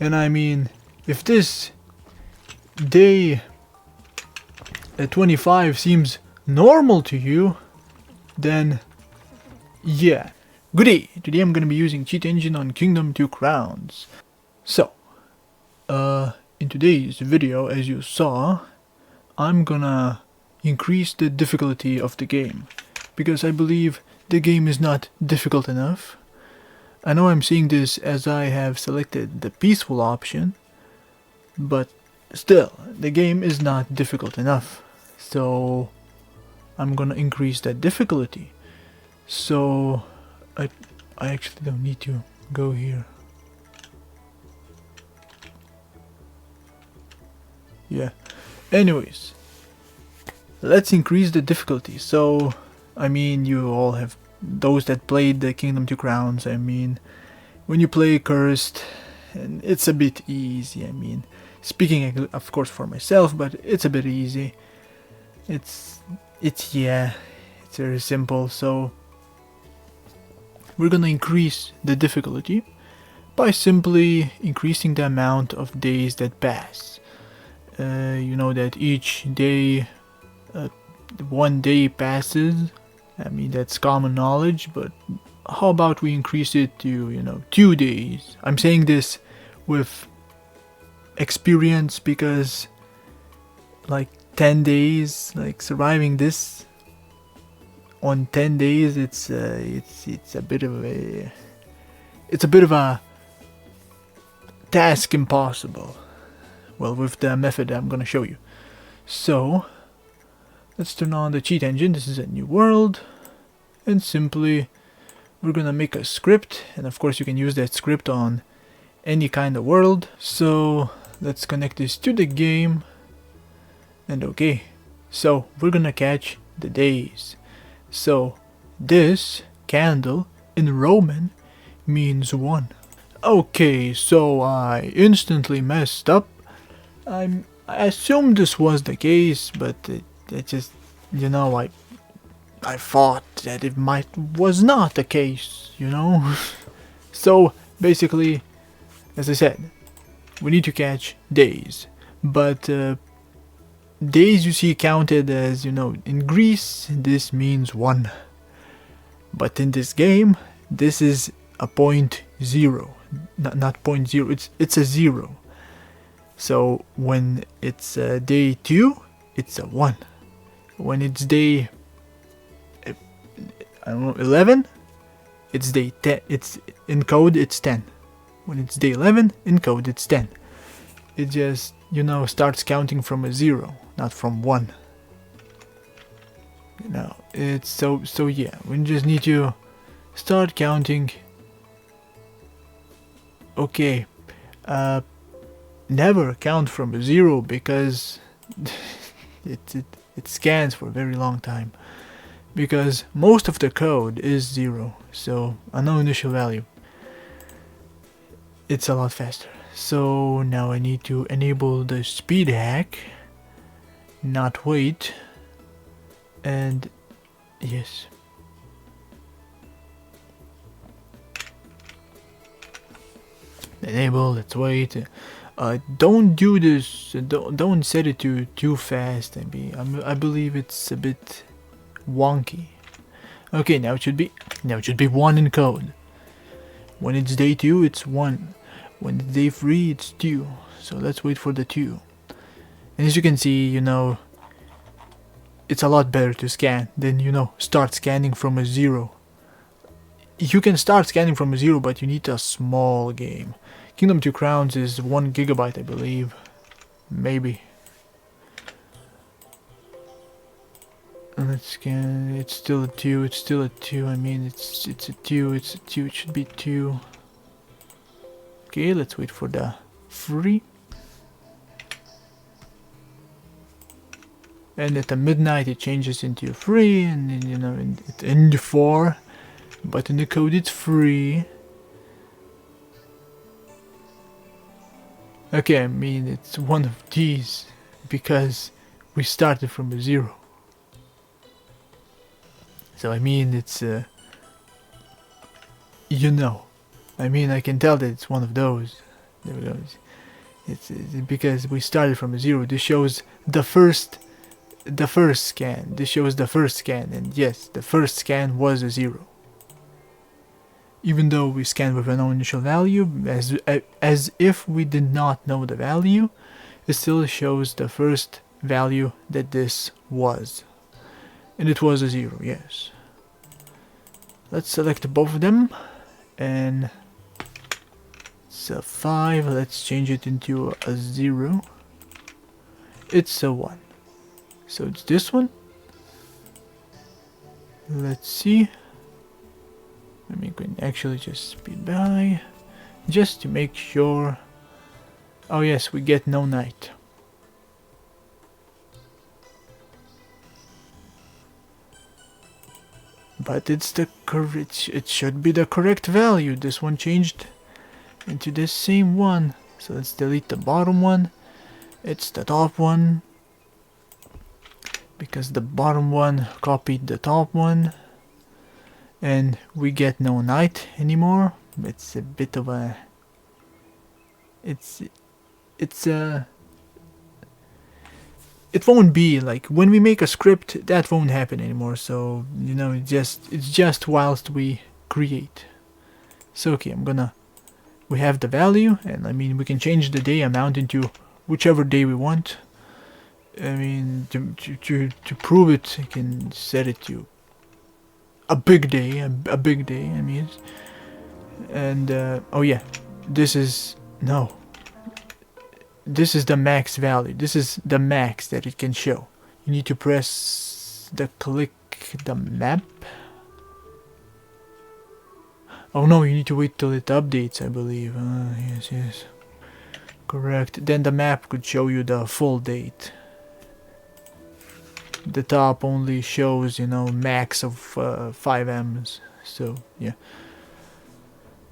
And I mean, if this day 25 seems normal to you, then yeah. Good day. Today I'm gonna be using Cheat Engine on Kingdom 2 Crowns. So, in today's video, as you saw, I'm gonna increase the difficulty of the game, because I believe the game is not difficult enough. I know I'm saying this as I have selected the peaceful option, but still, the game is not difficult enough. So, I'm gonna increase that difficulty. So, I actually don't need to go here. Yeah. Anyways, let's increase the difficulty. So, I mean, you all have, those that played the Kingdom 2 Crowns, I mean, when you play Cursed, and it's a bit easy. I mean, speaking of course for myself, but it's a bit easy. It's very simple. So we're gonna increase the difficulty by simply increasing the amount of days that pass. You know that each day, 1 day passes. I mean, that's common knowledge, but how about we increase it to, 2 days? I'm saying this with experience because, like, 10 days, like surviving this on 10 days, it's a bit of a task impossible. Well, with the method I'm gonna show you. So, let's turn on the cheat engine. This is a new world, and simply we're gonna make a script, and of course you can use that script on any kind of world. So let's connect this to the game, and okay, so we're gonna catch the days. So this candle in Roman means 1. Okay, so I instantly messed up. I assumed this was the case, but it just, I thought that it was not the case, So basically, as I said, we need to catch days, but days you see counted as, in Greece this means 1, but in this game this is a 0.0, not 0.0, it's a 0. So when it's day 2, it's a 1. When it's day 11, it's day 10. It's in code, it's 10. When it's day 11, in code, it's 10. It just, starts counting from a 0, not from 1. It's so yeah, we just need to start counting. Okay, never count from a 0, because it scans for a very long time, because most of the code is 0, so a no initial value. It's a lot faster. So now I need to enable the speed hack, not wait, and yes. Enable, let's wait. Don't do this, don't set it to too fast. I believe it's a bit wonky. Okay, now it should be 1 in code. When it's day 2, it's 1. When it's day 3, it's 2. So let's wait for the 2. And as you can see, it's a lot better to scan than, start scanning from a 0. You can start scanning from a 0, but you need a small game. Kingdom 2 Crowns is 1 gigabyte, I believe. Maybe. Let's scan. It's still a 2. It's still a 2. I mean, it's a 2. It's a 2. It should be 2. Okay, let's wait for the 3. And at the midnight it changes into 3, and then, into 4. But in the code it's 3. Okay, I mean, it's one of these, because we started from a 0. So I mean, it's I mean, I can tell that it's one of those. There we go. It's because we started from a 0. This shows the first scan. This shows the first scan, and yes, the first scan was a 0. Even though we scanned with a no initial value, as if we did not know the value, it still shows the first value that this was. And it was a 0, yes. Let's select both of them, and it's a 5. Let's change it into a 0. It's a 1. So it's this one. Let's see. Let me actually just speed by, just to make sure. Oh yes, we get no night. But it's the correct. It should be the correct value. This one changed into this same one. So let's delete the bottom one. It's the top one, because the bottom one copied the top one. And we get no night anymore. It's a bit of a... It won't be like when we make a script, that won't happen anymore. So you know, it's just whilst we create. So okay, we have the value, and I mean we can change the day amount into whichever day we want. I mean to prove it, I can set it to a big day, a big day. I mean, and oh yeah, this is the max value. This is the max that it can show. You need to press click the map. Oh no, you need to wait till it updates, I believe. Yes, correct. Then the map could show you the full date. The top only shows, you know, max of 5 M's. So yeah.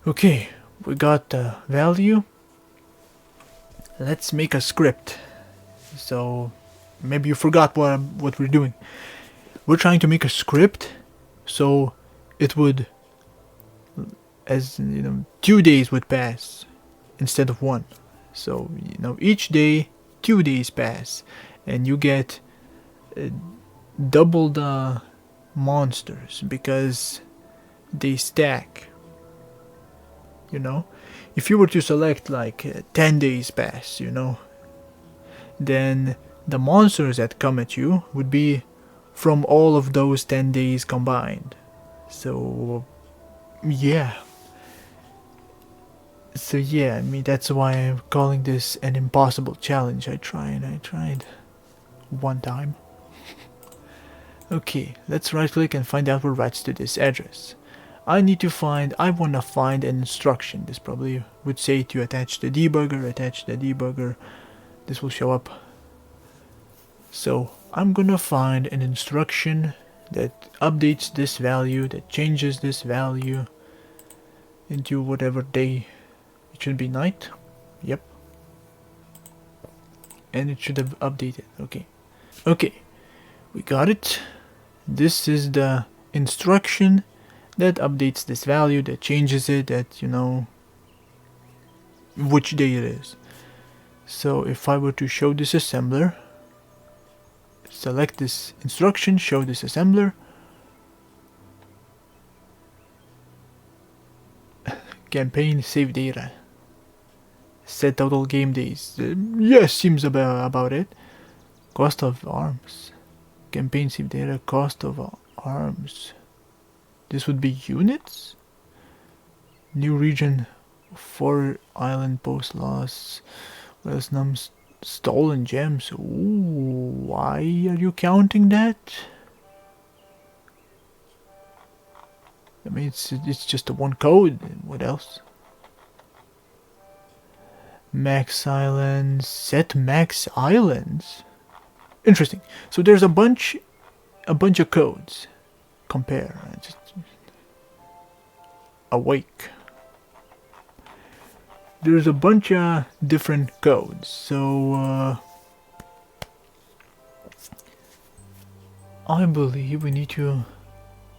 Okay, we got the value. Let's make a script. So maybe you forgot what we're doing. We're trying to make a script so it would, as you know, 2 days would pass instead of 1. So you know, each day 2 days pass, and you get double the monsters because they stack. You know, if you were to select like 10 days pass, you know, then the monsters that come at you would be from all of those 10 days combined. So yeah. I mean, that's why I'm calling this an impossible challenge. I tried one time. Okay, let's right click and find out what writes to this address. I wanna find an instruction. This probably would say to attach the debugger, This will show up. So I'm gonna find an instruction that updates this value, that changes this value into whatever day. It should be night. Yep. And it should have updated. Okay, we got it. This is the instruction that updates this value, that changes it, that, you know, which day it is. So if I were to show this assembler, select this instruction, show this assembler, campaign, save data, set total game days. Yes, seems about it. Cost of arms, campaign, save data, cost of arms. This would be units. New region, 4 island post loss. Nums, stolen gems. Ooh, why are you counting that? I mean, it's just a one code. What else? Max islands. Set max islands. Interesting. So there's a bunch of codes. Compare. Just awake. There's a bunch of different codes. So I believe we need to.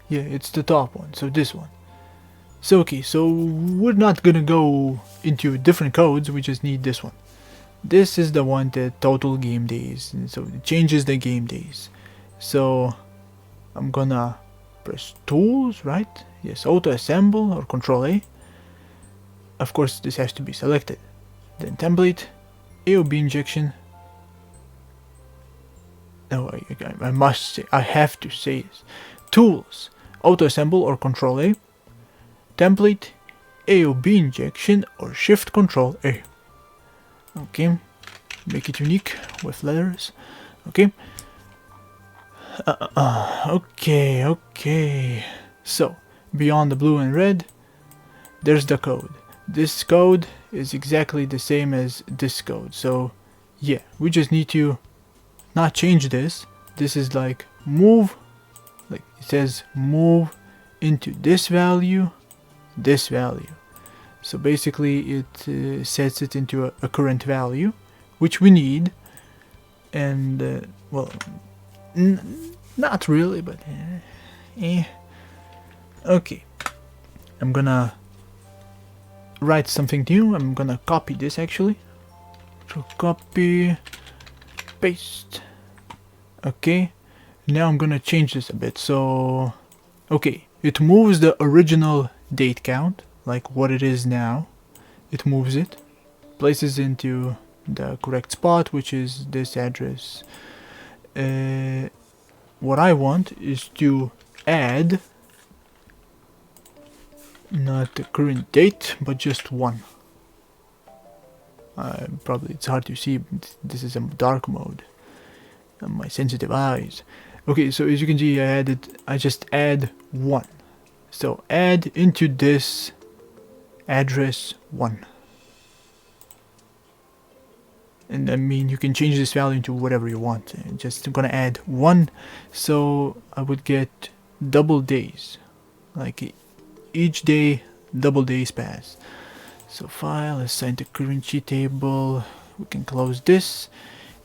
Yeah, it's the top one. So this one. So okay, so we're not gonna go into different codes, we just need this one. This is the one that total game days, and so it changes the game days. So I'm gonna press tools, right? Yes, auto assemble or control A. Of course this has to be selected. Then template, AOB injection. No, I must say, I have to say this. Tools, auto assemble or control A. Template, AOB injection or shift control A. Okay, make it unique with letters. Okay. Okay. So, beyond the blue and red, there's the code. This code is exactly the same as this code. So, yeah, we just need to not change this. This is like move, like it says move into this value. So basically it sets it into a current value, which we need. And, well, not really, but okay. I'm gonna write something new. I'm gonna copy this actually. So copy, paste. Okay. Now I'm gonna change this a bit. So, okay, it moves the original date count, like what it is now. It moves it, places into the correct spot, which is this address. What I want is to add not the current date, but just one. Probably it's hard to see, but this is a dark mode on my sensitive eyes. Okay, so as you can see, I just add 1. So add into this address 1. And I mean, you can change this value into whatever you want. I'm gonna add 1, so I would get double days. Like each day, double days pass. So file, assign to current sheet table. We can close this.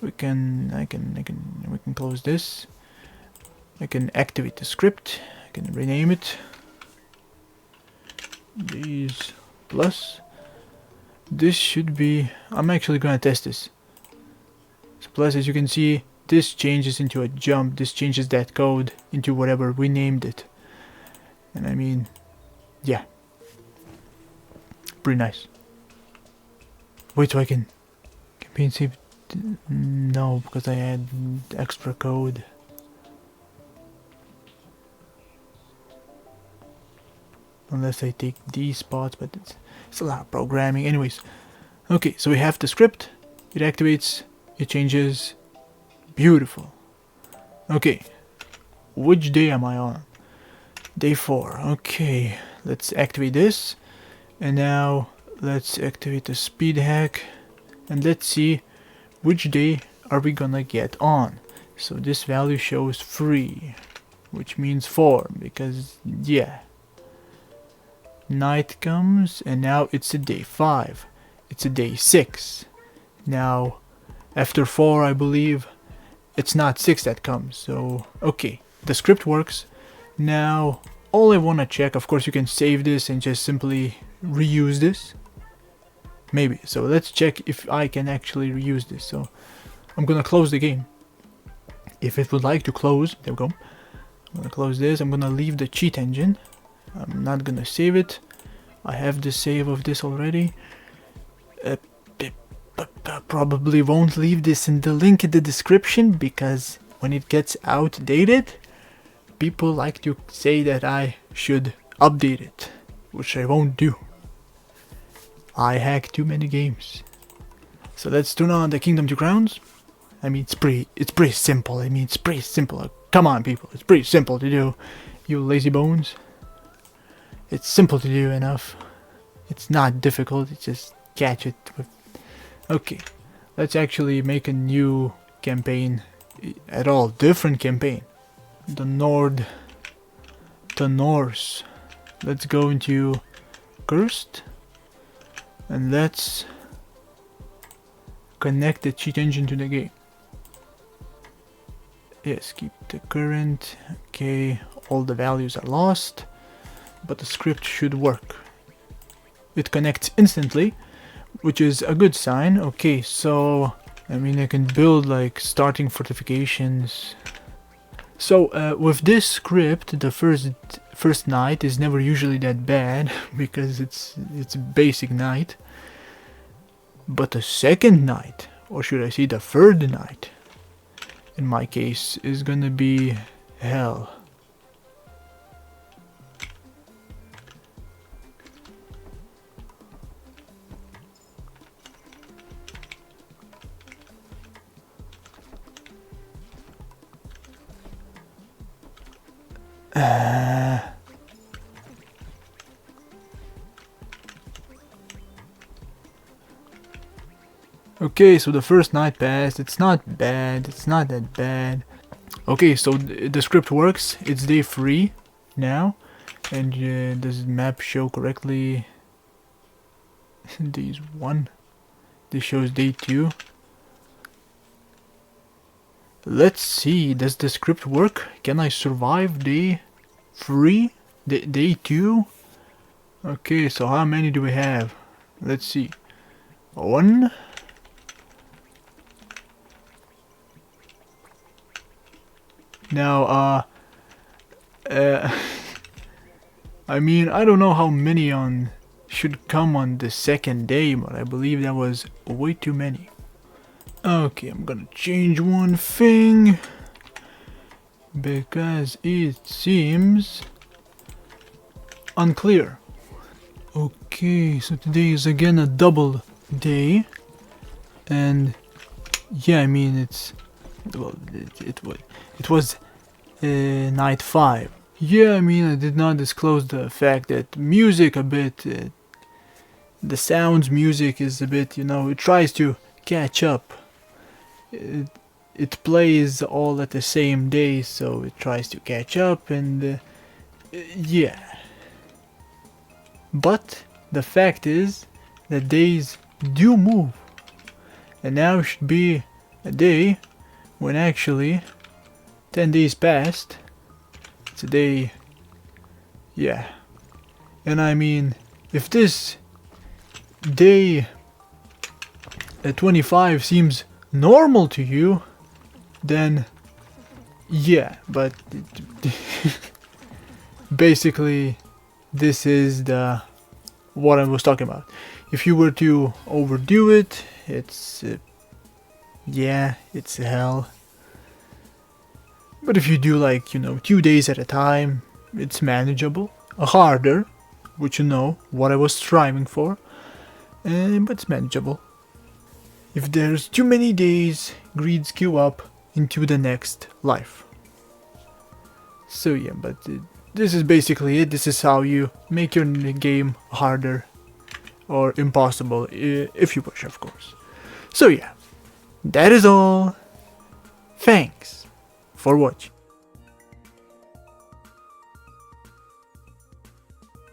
We can close this. I can activate the script. I can rename it. Days plus. This should be. I'm actually gonna test this. So plus, as you can see, this changes into a jump. This changes that code into whatever we named it. And I mean, yeah, pretty nice. Wait, so I can campaign save. No, because I had extra code. Unless I take these spots, but it's a lot of programming. Anyways, okay, so we have the script. It activates. It changes. Beautiful. Okay, which day am I on? Day 4. Okay, let's activate this. And now let's activate the speed hack. And let's see which day are we gonna get on. So this value shows 3, which means 4, because yeah, night comes and now it's a day 5. It's a day 6. Now after 4, I believe it's not 6 that comes. So okay, the script works. Now all I want to check, of course you can save this and just simply reuse this. Maybe. So let's check if I can actually reuse this. So I'm gonna close the game. If it would like to close, there we go. I'm gonna close this. I'm gonna leave the cheat engine. I'm not gonna save it. I have the save of this already. Probably won't leave this in the link in the description, because when it gets outdated, people like to say that I should update it, which I won't do. I hack too many games. So let's turn on the Kingdom 2 Crowns. I mean, it's pretty simple. I mean, it's pretty simple. Come on, people. It's pretty simple to do. You lazy bones. It's simple to do enough. It's not difficult. It's just catch it with. Okay, let's actually make a new campaign. At all different campaign. The Norse. Let's go into Cursed. And let's connect the cheat engine to the game. Yes, keep the current. Okay, all the values are lost. but the script should work. It connects instantly, which is a good sign. Okay, so I mean I can build like starting fortifications. So with this script, the first night is never usually that bad because it's basic night. But the second night, or should I say the third night, in my case, is gonna be hell. Okay, so the first night passed. It's not bad. It's not that bad. Okay, so the script works. It's day 3 now. And does the map show correctly? Day 1. This shows day 2. Let's see. Does the script work? Can I survive day 3? Day 2? Okay, so how many do we have? Let's see. 1. Now, I mean, I don't know how many should come on the second day, but I believe that was way too many. Okay, I'm gonna change one thing because it seems unclear. Okay, so today is again a double day, and yeah, I mean it was night 5. Yeah, I mean I did not disclose the fact that music a bit, the sounds music is a bit, you know, it tries to catch up. It plays all at the same day, so it tries to catch up, and yeah. But the fact is that days do move, and now should be a day when actually 10 days passed. Today, yeah. And I mean, if this day at 25 seems normal to you, then yeah, but basically this is what I was talking about. If you were to overdo it, it's yeah, it's hell. But if you do like, you know, 2 days at a time, it's manageable. Harder, which you know what I was striving for, but it's manageable. If there's too many days, greeds queue up into the next life. So yeah, but this is basically it. This is how you make your game harder or impossible, if you wish, of course. So yeah, that is all. Thanks for watching.